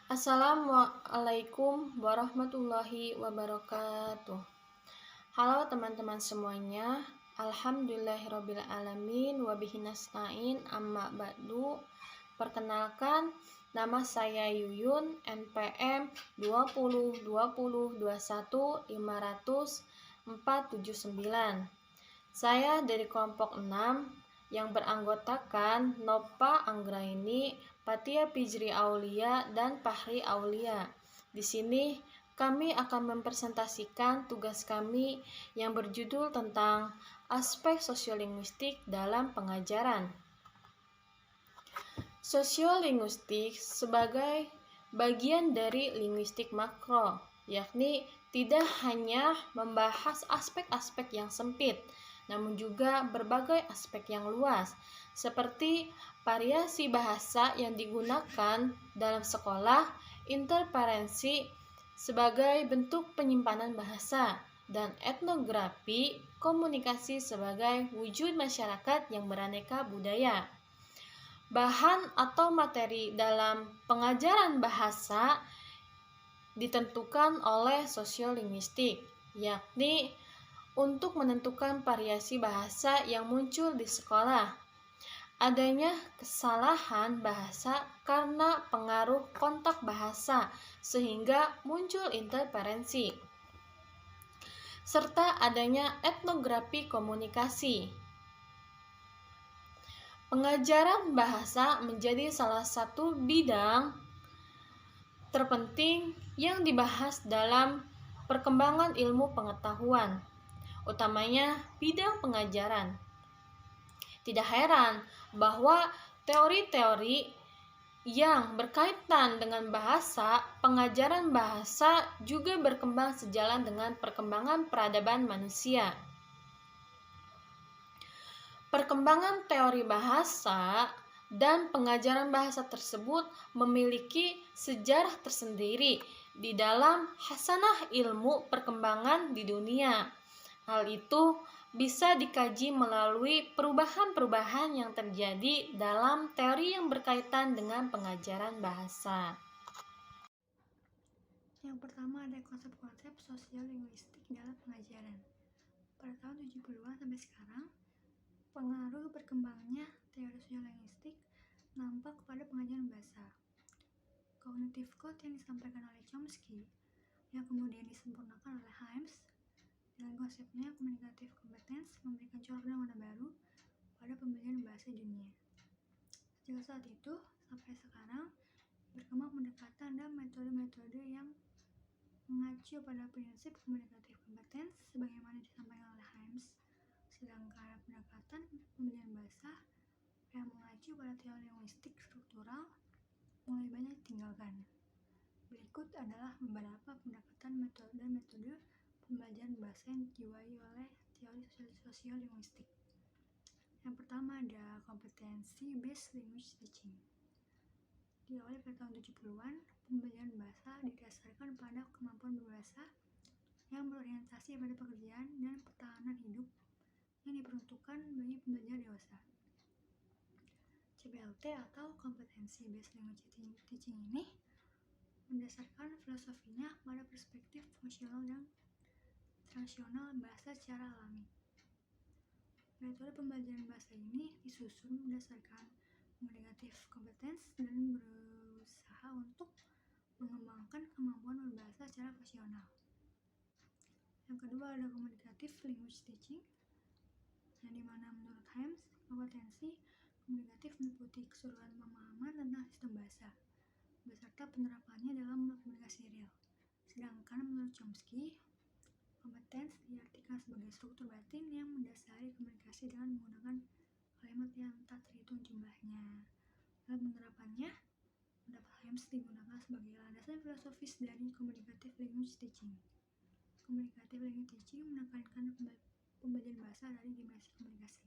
Assalamualaikum warahmatullahi wabarakatuh. Halo teman-teman semuanya. Alhamdulillahirrabbilalamin wabihi nasta'in amma ba'du. Perkenalkan, nama saya Yuyun, NPM 2020215479. Saya dari kelompok 6 yang beranggotakan Nova Anggraini, Patia Fijri Aulia, dan Fahri Aulia. Di sini kami akan mempresentasikan tugas kami yang berjudul tentang aspek sosiolinguistik dalam pengajaran. Sosiolinguistik sebagai bagian dari linguistik makro, yakni tidak hanya membahas aspek-aspek yang sempit, namun juga berbagai aspek yang luas, seperti variasi bahasa yang digunakan dalam sekolah, interferensi sebagai bentuk penyimpanan bahasa, dan etnografi komunikasi sebagai wujud masyarakat yang beraneka budaya. Bahan atau materi dalam pengajaran bahasa ditentukan oleh sosiolinguistik, yakni untuk menentukan variasi bahasa yang muncul di sekolah. Adanya kesalahan bahasa karena pengaruh kontak bahasa sehingga muncul interferensi. Serta adanya etnografi komunikasi. Pengajaran bahasa menjadi salah satu bidang terpenting yang dibahas dalam perkembangan ilmu pengetahuan, utamanya bidang pengajaran. Tidak heran bahwa teori-teori yang berkaitan dengan bahasa, pengajaran bahasa juga berkembang sejalan dengan perkembangan peradaban manusia. Perkembangan teori bahasa dan pengajaran bahasa tersebut memiliki sejarah tersendiri di dalam hasanah ilmu perkembangan di dunia. Hal itu bisa dikaji melalui perubahan-perubahan yang terjadi dalam teori yang berkaitan dengan pengajaran bahasa. Yang pertama ada konsep-konsep sosiolinguistik dalam pengajaran. Pada tahun 70-an sampai sekarang, pengaruh berkembangnya teori sosiolinguistik nampak pada pengajaran bahasa. Cognitive code yang disampaikan oleh Chomsky, yang kemudian disempurnakan oleh Himes, dengan konsepnya communicative competence memberikan corak dan warna baru pada pembelajaran bahasa dunia. Sejak saat itu sampai sekarang berkembang pendekatan dan metode-metode yang mengacu pada prinsip communicative competence sebagaimana disampaikan oleh Himes, sedangkan pendekatan pembelajaran bahasa yang mengacu pada teori linguistik struktural mulai banyak ditinggalkan. Berikut adalah beberapa pendekatan metode pembelajaran bahasa yang dijiwai oleh teori sosiolinguistik. Yang pertama ada competency-based language teaching. Diawali pada tahun 70-an, pembelajaran bahasa didasarkan pada kemampuan berbahasa yang berorientasi pada pekerjaan dan pertahanan hidup yang diperuntukkan bagi pembelajar dewasa. CBLT atau Competency Based Language Teaching ini mendasarkan filosofinya pada perspektif fungsional dan transaksional bahasa secara alami. Metode pembelajaran bahasa ini disusun berdasarkan communicative competence dan berusaha untuk mengembangkan kemampuan berbahasa secara fungsional. Yang kedua ada communicative language teaching, yang dimana menurut Himes, kompetensi komunikatif meliputi keseluruhan pemahaman tentang sistem bahasa, beserta penerapannya dalam komunikasi real. Sedangkan menurut Chomsky, kompetens diartikan sebagai struktur batin yang mendasari komunikasi dengan menggunakan kalimat yang tak terhitung jumlahnya. Dalam penerapannya, pendapat Himes digunakan sebagai landasan filosofis dari communicative language teaching. Communicative language teaching menekankan pembelajaran bahasa dari dimensi komunikasi.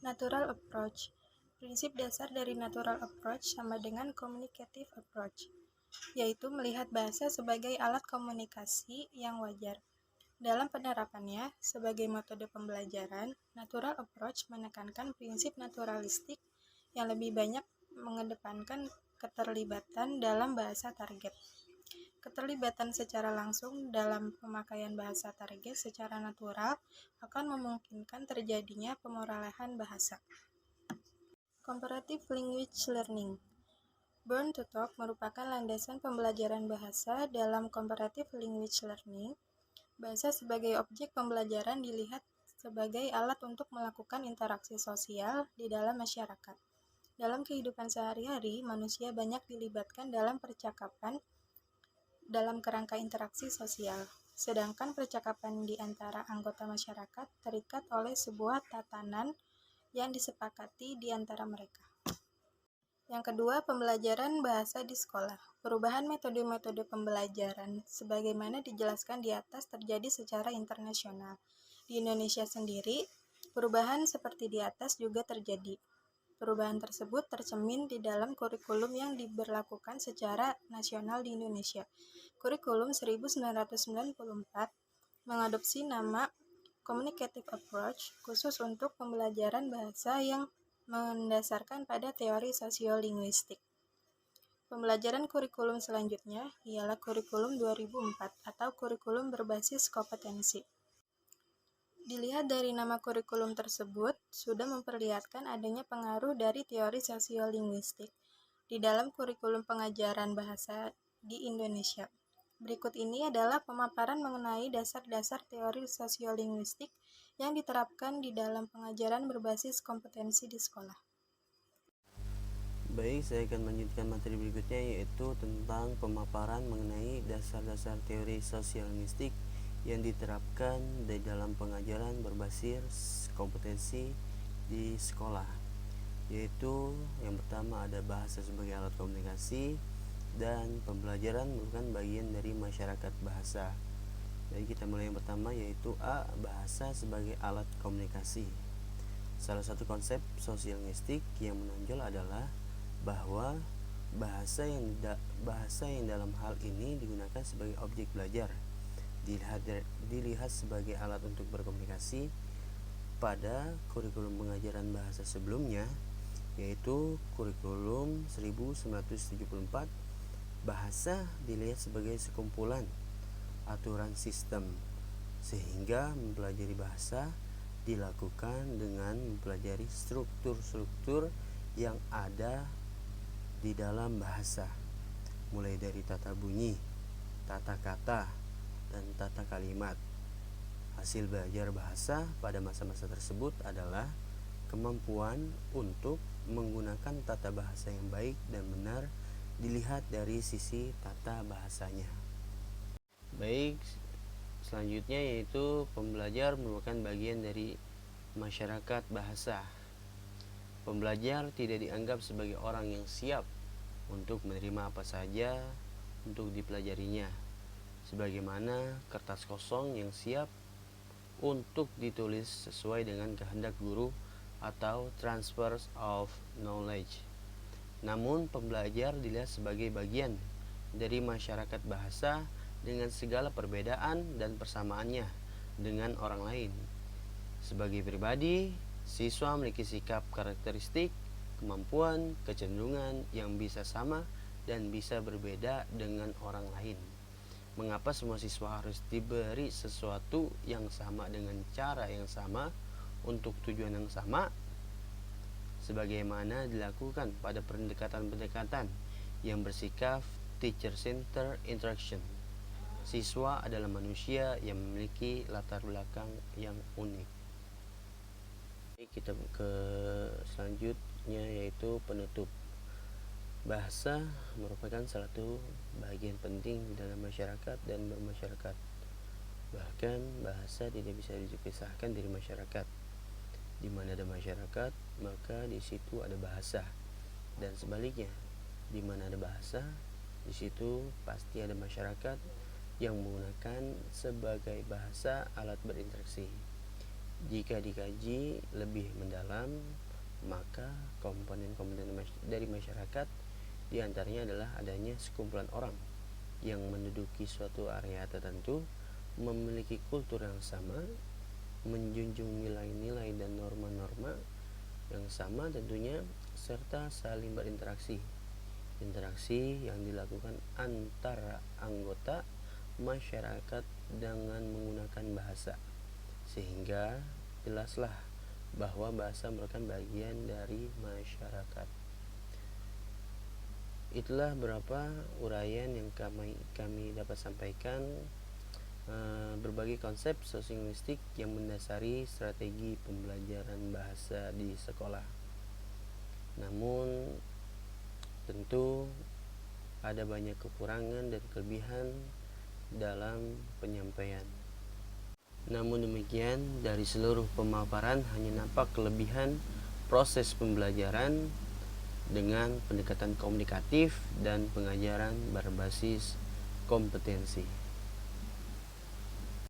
Natural approach. Prinsip dasar dari natural approach sama dengan communicative approach, yaitu melihat bahasa sebagai alat komunikasi yang wajar. Dalam penerapannya, sebagai metode pembelajaran, natural approach menekankan prinsip naturalistik yang lebih banyak mengedepankan keterlibatan dalam bahasa target. Keterlibatan secara langsung dalam pemakaian bahasa target secara natural akan memungkinkan terjadinya pemolehan bahasa. Comparative Language Learning. Born to Talk merupakan landasan pembelajaran bahasa dalam Comparative Language Learning. Bahasa sebagai objek pembelajaran dilihat sebagai alat untuk melakukan interaksi sosial di dalam masyarakat. Dalam kehidupan sehari-hari, manusia banyak dilibatkan dalam percakapan dalam kerangka interaksi sosial, sedangkan percakapan di antara anggota masyarakat terikat oleh sebuah tatanan yang disepakati di antara mereka. Yang kedua, pembelajaran bahasa di sekolah. Perubahan metode-metode pembelajaran sebagaimana dijelaskan di atas terjadi secara internasional. Di Indonesia sendiri, perubahan seperti di atas juga terjadi. Perubahan tersebut tercermin di dalam kurikulum yang diberlakukan secara nasional di Indonesia. Kurikulum 1994 mengadopsi nama Communicative Approach khusus untuk pembelajaran bahasa yang mendasarkan pada teori sosiolinguistik. Pembelajaran kurikulum selanjutnya ialah kurikulum 2004 atau kurikulum berbasis kompetensi. Dilihat dari nama kurikulum tersebut, sudah memperlihatkan adanya pengaruh dari teori sosiolinguistik di dalam kurikulum pengajaran bahasa di Indonesia. Berikut ini adalah pemaparan mengenai dasar-dasar teori sosiolinguistik yang diterapkan di dalam pengajaran berbasis kompetensi di sekolah. Baik, saya akan melanjutkan materi berikutnya, yaitu tentang pemaparan mengenai dasar-dasar teori sosiolinguistik yang diterapkan di dalam pengajaran berbasis kompetensi di sekolah, yaitu yang pertama ada bahasa sebagai alat komunikasi dan pembelajaran merupakan bagian dari masyarakat bahasa. Jadi kita mulai yang pertama, yaitu A. Bahasa sebagai alat komunikasi. Salah satu konsep sosiolinguistik yang menonjol adalah bahwa bahasa yang dalam hal ini digunakan sebagai objek belajar dilihat sebagai alat untuk berkomunikasi. Pada kurikulum pengajaran bahasa sebelumnya, yaitu kurikulum 1974, bahasa dilihat sebagai sekumpulan aturan sistem, sehingga mempelajari bahasa dilakukan dengan mempelajari struktur-struktur yang ada di dalam bahasa, mulai dari tata bunyi, tata kata, dan tata kalimat. Hasil belajar bahasa pada masa-masa tersebut adalah kemampuan untuk menggunakan tata bahasa yang baik dan benar dilihat dari sisi tata bahasanya. Baik, selanjutnya yaitu pembelajar merupakan bagian dari masyarakat bahasa. Pembelajar tidak dianggap sebagai orang yang siap untuk menerima apa saja untuk dipelajarinya, sebagaimana kertas kosong yang siap untuk ditulis sesuai dengan kehendak guru atau transfer of knowledge. Namun pembelajar dilihat sebagai bagian dari masyarakat bahasa dengan segala perbedaan dan persamaannya dengan orang lain. Sebagai pribadi, siswa memiliki sikap karakteristik, kemampuan, kecenderungan yang bisa sama dan bisa berbeda dengan orang lain. Mengapa semua siswa harus diberi sesuatu yang sama dengan cara yang sama untuk tujuan yang sama? Sebagaimana dilakukan pada pendekatan-pendekatan yang bersifat teacher-centered interaction. Siswa adalah manusia yang memiliki latar belakang yang unik. Kita ke selanjutnya, yaitu penutup. Bahasa merupakan salah satu bagian penting di dalam masyarakat dan bermasyarakat. Bahkan bahasa tidak bisa dipisahkan dari masyarakat. Di mana ada masyarakat, maka di situ ada bahasa. Dan sebaliknya, di mana ada bahasa, di situ pasti ada masyarakat yang menggunakan sebagai bahasa alat berinteraksi. Jika dikaji lebih mendalam, maka komponen-komponen dari masyarakat diantaranya adalah adanya sekumpulan orang yang menduduki suatu area tertentu, memiliki kultur yang sama, menjunjung nilai-nilai dan norma-norma yang sama tentunya, serta saling berinteraksi. Di antara interaksi yang dilakukan antara anggota masyarakat dengan menggunakan bahasa, sehingga jelaslah bahwa bahasa merupakan bagian dari masyarakat. Itulah beberapa uraian yang kami dapat sampaikan, berbagai konsep sosiolinguistik yang mendasari strategi pembelajaran bahasa di sekolah. Namun tentu ada banyak kekurangan dan kelebihan dalam penyampaian. Namun demikian, dari seluruh pemaparan hanya nampak kelebihan proses pembelajaran dengan pendekatan komunikatif dan pengajaran berbasis kompetensi.